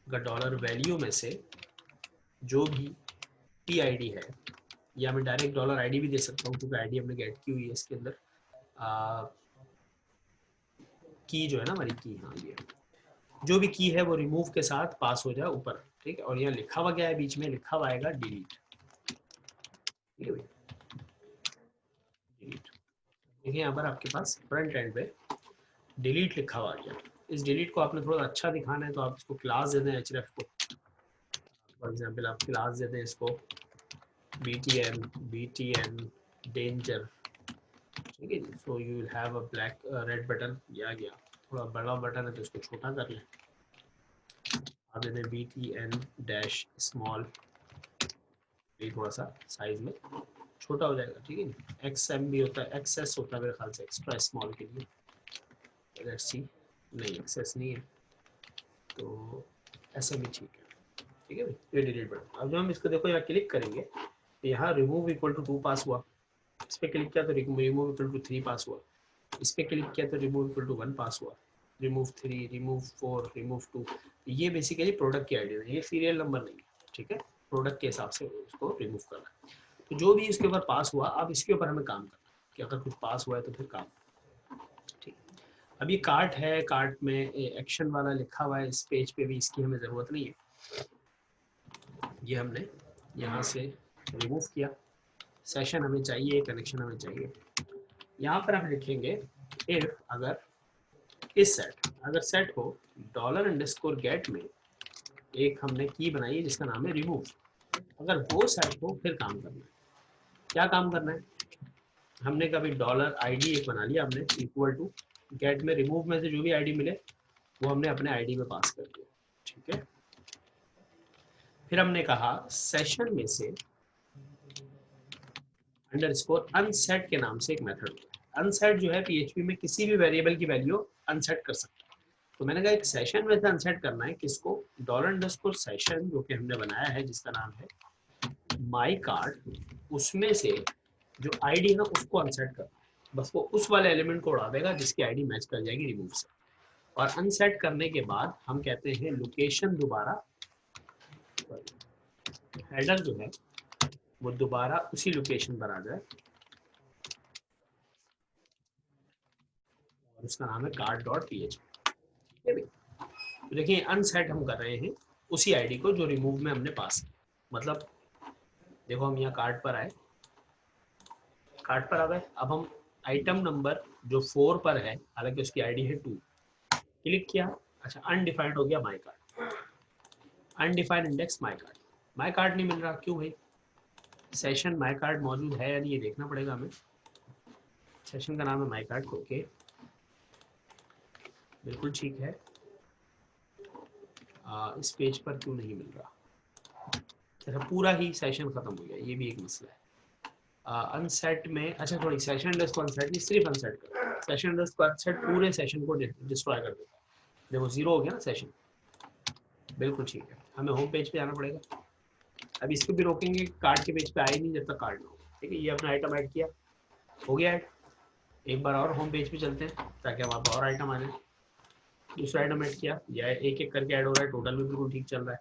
का डॉलर वैल्यू में से जो भी PID है, या मैं डायरेक्ट डॉलर ID भी दे सकता हूँ क्योंकि ID हमने गेट की हुई है इसके अंदर। की जो है ना हमारी की, हाँ ये जो भी की है वो रिमूव के साथ पास हो जाए ऊपर, ठीक है। और यहाँ लिखा हुआ क्या है, बीच में लिखा हुआ आएगा डिलीट, ठीक है भैया, डिलीट। देखिए यहाँ पर आपके पास फ्रंट एंड पे डिलीट लिखा हुआ आ गया। इस डिलीट को आपने थोड़ा अच्छा दिखाना है तो आप इसको क्लास दे दें href को। फॉर एग्जांपल आप क्लास दे दें इसको btn danger, ठीक है जी। So you will have a black red button, ये आ गया। थोड़ा बड़ा बटन है तो इसको छोटा कर लें, आप दे दें btn डैश स्मॉल, ये थोड़ा सा साइज में छोटा हो जाएगा, ठीक है। XM भी होता है, XS होता है मेरे ख्याल से एक्स्ट्रा स्मॉल के लिए, लेट्स सी, नहीं XS नहीं है तो ऐसे भी ठीक है, ठीक है भाई। ये डिलीट बटन। अब जब हम इसको देखो यहाँ क्लिक करेंगे तो यहाँ रिमूव इक्वल टू 2 पास हुआ, इस पर क्लिक किया तो रिमूव इक्वल टू 3 पास हुआ, इस पर क्लिक किया तो रिमूव इक्वल टू 1 पास हुआ, रिमूव 3, रिमूव 4, रिमूव 2। ये बेसिकली प्रोडक्ट की आईडी है, ये सीरियल नंबर नहीं है, ठीक है। प्रोडक्ट के हिसाब से उसको रिमूव करना है। तो जो भी इसके ऊपर पास हुआ, अब इसके ऊपर हमें काम करना है कि अगर कुछ पास हुआ है तो फिर काम, ठीक। अब ये कार्ट है, कार्ट में एक्शन वाला लिखा हुआ है, इस पेज पे भी इसकी हमें ज़रूरत नहीं है, ये हमने यहाँ से रिमूव किया। सेशन हमें चाहिए, कनेक्शन हमें चाहिए। यहाँ पर हम लिखेंगे इफ, अगर इस सेट, अगर सेट हो $_ में एक हमने की बनाई है जिसका नाम है रिमूव, अगर वो सेट हो फिर काम करना है। क्या काम करना है, हमने कभी $ID एक बना लिया हमने, इक्वल टू गेट में रिमूव में से जो भी आईडी मिले वो हमने अपने आईडी में पास कर दिया, ठीक है। फिर हमने कहा सेशन में से अंडरस्कोर अनसेट के नाम से एक मेथड होता है। अनसेट जो है PHP में किसी भी वेरिएबल की वैल्यू अनसेट कर सकता है। तो मैंने कहा एक सेशन में से अनसेट करना है किसको, $_ जो कि हमने बनाया है जिसका नाम है माई कार्ड, उसमें से जो आईडी है ना उसको अनसेट करना है। बस वो उस वाले एलिमेंट को उड़ा देगा जिसकी आईडी मैच कर जाएगी रिमूव से। और अनसेट करने के बाद हम कहते हैं लोकेशन दोबारा, हेडर जो है वो दोबारा उसी लोकेशन पर आ जाए और उसका नाम है card.php। तो देखिए अनसेट हम कर रहे हैं उसी आईडी को जो रिमूव में हमने पास किया। मतलब देखो हम यहाँ कार्ड पर आए, कार्ड पर आ गए, अब हम आइटम नंबर जो 4 पर है, हालांकि उसकी आईडी है 2, क्लिक किया, अच्छा अनडिफाइंड हो गया my card, undefined index my card नहीं मिल रहा, क्यों भाई, सेशन माई कार्ड मौजूद है या नहीं ये देखना पड़ेगा हमें। सेशन का नाम है माई कार्ड, ओके बिल्कुल ठीक है। इस पेज पर क्यों नहीं मिल रहा, अच्छा पूरा ही सेशन खत्म हो गया, ये भी एक मसला है। अनसेट में, अच्छा थोड़ी सेशन अंडरस्कोर अनसेट नहीं, सिर्फ अनसेट कर, सेशन अंडरस्कोर अनसेट पूरे सेशन को डिस्ट्रॉय कर देता है। देखो 0 हो गया ना सेशन, बिल्कुल ठीक है। हमें होम पेज पे आना पड़ेगा, अब इसको भी रोकेंगे, कार्ड के पेज पे आए नहीं जब तक कार्ड ना हो, ठीक है। ये अपना आइटम ऐड किया, हो गया ऐड, एक बार और होम पेज पे चलते हैं ताकि वहाँ पर और आइटम आ जाए। दूसरा आइटम ऐड किया, या एक एक करके ऐड हो रहा है, टोटल भी बिल्कुल ठीक चल रहा है।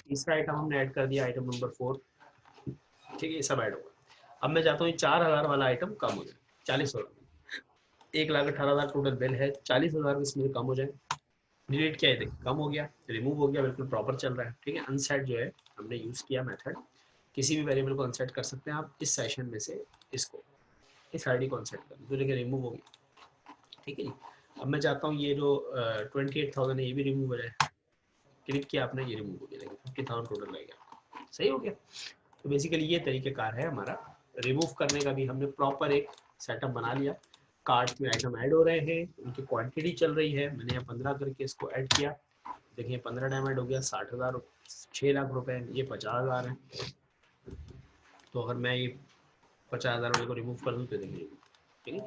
तीसरा आइटम हमने ऐड कर दिया, आइटम नंबर 4, ठीक है, ये सब ऐड होगा। अब मैं चाहता हूँ 4000 वाला आइटम कम हो जाए, 40,000, 1,18,000 टोटल बिल है, 40,000 इसमें कम हो जाए। डिलीट किया है, कम हो गया, रिमूव हो गया, बिल्कुल प्रॉपर चल रहा है, ठीक है। अनसेट जो है हमने यूज़ किया मेथड, किसी भी वेरिएबल को अनसेट कर सकते हैं आप इस सेशन में से, इसको इस आईडी को अनसेट कर तो देखिए रिमूव हो गया, ठीक है जी। अब मैं चाहता हूँ ये जो 28,000 है ये भी रिमूव हो जाए, क्लिक किया आपने, ये रिमूव हो गया, देखिए 50,000 टोटल रह गया, सही हो गया। तो बेसिकली ये तरीक़ेकार है हमारा रिमूव करने का भी, हमने प्रॉपर एक सेटअप बना लिया। कार्ट में आइटम ऐड हो रहे हैं, उनकी क्वांटिटी चल रही है, मैंने यहाँ 15 करके इसको ऐड किया, देखिए 15 टाइम ऐड हो गया, 60,000, 6 लाख रुपए, ये 50,000 है। तो अगर मैं ये 50,000 वाले को रिमूव कर दूँ तो देखिए, ठीक है,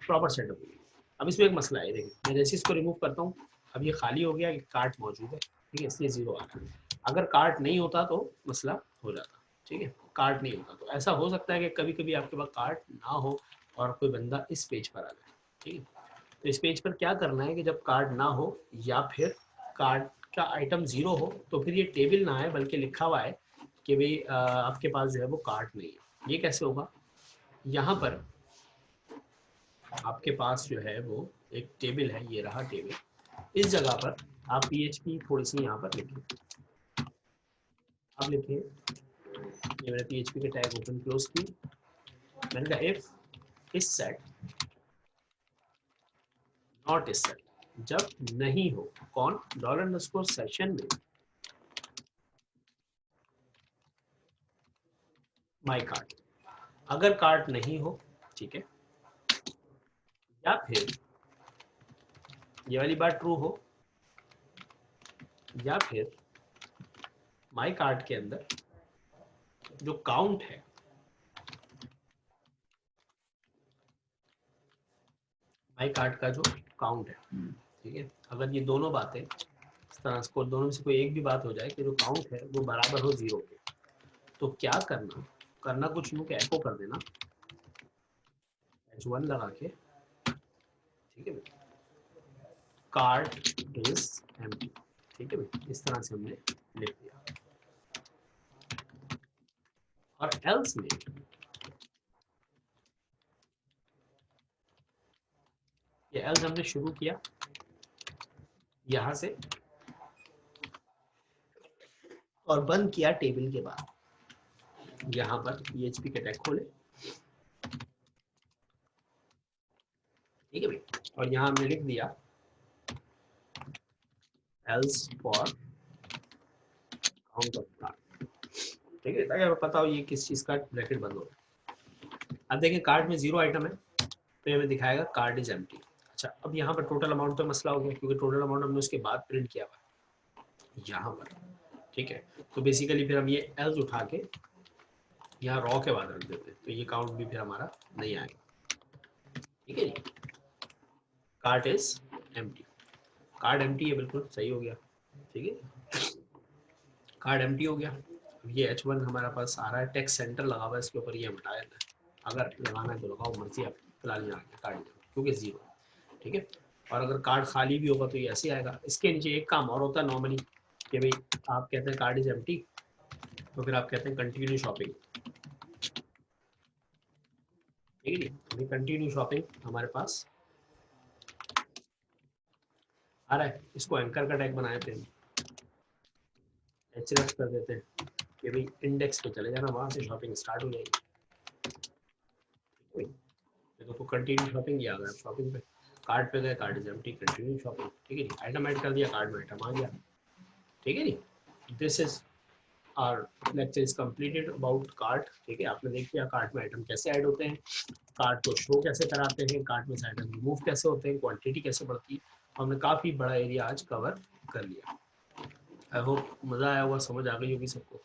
प्रॉपर सेटअप हो गया। अब इसमें एक मसला है, देखिए मैं जैसे इसको रिमूव करता हूँ, अब ये खाली हो गया, कार्ट मौजूद है, ठीक है, इसलिए 0 आ रहा है। अगर कार्ट नहीं होता तो मसला हो जाता, ठीक है, कार्ट नहीं होता तो ऐसा हो सकता है कि कभी कभी आपके पास कार्ट ना हो और कोई बंदा इस पेज पर आ जाए, ठीक है। तो इस पेज पर क्या करना है कि जब कार्ड ना हो या फिर कार्ड का आइटम 0 हो तो फिर ये टेबल ना आए, बल्कि लिखा हुआ है कि भाई आपके पास जो है वो कार्ड नहीं है। ये कैसे होगा, यहाँ पर आपके पास जो है वो एक टेबल है, ये रहा टेबल, इस जगह पर आप PHP थोड़ी सी यहाँ पर लिखिए, आप लिखिए, ये मैंने PHP के टैग ओपन क्लोज की, मैंने कहा इफ इस सेट नॉट इस सेट, जब नहीं हो कौन $_ में माई कार्ट, अगर कार्ट नहीं हो, ठीक है, या फिर ये वाली बात ट्रू हो, या फिर माई कार्ट के अंदर जो काउंट है, माई कार्ट का जो काउंट है, ठीक है, अगर ये दोनों बातें इस तरह से दोनों में से कोई एक भी बात हो जाए कि जो काउंट है वो बराबर हो 0 के, तो क्या करना कुछ यूं के एको कर देना H1 लगा के, ठीक है, कार्ट इज एम्प्टी, ठीक है भाई, इस तरह से हमने लिख दिया। और एल्स में ये एल्स हमने शुरू किया यहां से और बंद किया टेबल के बाद, यहां पर PHP के टैग खोले, ठीक है भाई, और यहां हमने लिख दिया else for count of card, ठीक है, ताकि हमें पता हो ये किस चीज का ब्रैकेट बंद हो। अब देखिए कार्ड में 0 आइटम है तो ये हमें दिखाएगा कार्ड इज एम्प्टी। अच्छा, अब यहाँ पर टोटल अमाउंट पे मसला हो गया क्योंकि टोटल अमाउंट हमने उसके बाद प्रिंट किया हुआ यहाँ पर, ठीक है, तो बेसिकली फिर हम ये एल्स उठा के यहाँ रॉ के बाद रख देते हैं, तो ये काउंट भी फिर हमारा नहीं आएगा, ठीक है जी। Card is empty, card empty है, बिल्कुल सही हो गया, ठीक है, कार्ड एम्प्टी हो गया। ये H1 हमारे पास आ रहा है, टेक्स्ट सेंटर लगा हुआ है इसके ऊपर, ये हम हटा देते हैं, अगर लगाना है तो लगाओ, मर्जी आप, फिलहाल यहाँ कार्ड क्योंकि 0, ठीक है। और अगर कार्ड खाली भी होगा तो ये ऐसे आएगा। इसके नीचे एक काम और होता है नॉर्मली कि भाई आप कहते हैं कार्ड इज एम्प्टी, तो फिर आप कहते हैं कंटिन्यू शॉपिंग, ठीक है, कंटिन्यू शॉपिंग हमारे पास आ रहा है, इसको एंकर का टैग बनाए थे, HRF कर देते हैं कि भाई इंडेक्स पे चले जाना, वहां से शॉपिंग स्टार्ट हो जाएगी, तो कंटिन्यू शॉपिंग आ गया, शॉपिंग पे कार्ड पे गए, card is empty, continue shopping, ठीक है जी, आइटम ऐड कर दिया, कार्ड में आइटम आ गया, ठीक है जी। This is our lecture is completed about cart, ठीक है, आपने देख लिया कार्ट में आइटम कैसे ऐड होते हैं, कार्ट को शो कैसे कराते हैं, कार्ट में से आइटम रिमूव कैसे होते हैं, क्वांटिटी कैसे बढ़ती है, हमने काफ़ी बड़ा एरिया आज कवर कर लिया। आई होप मज़ा आया होगा, समझ आ गई होगी सबको।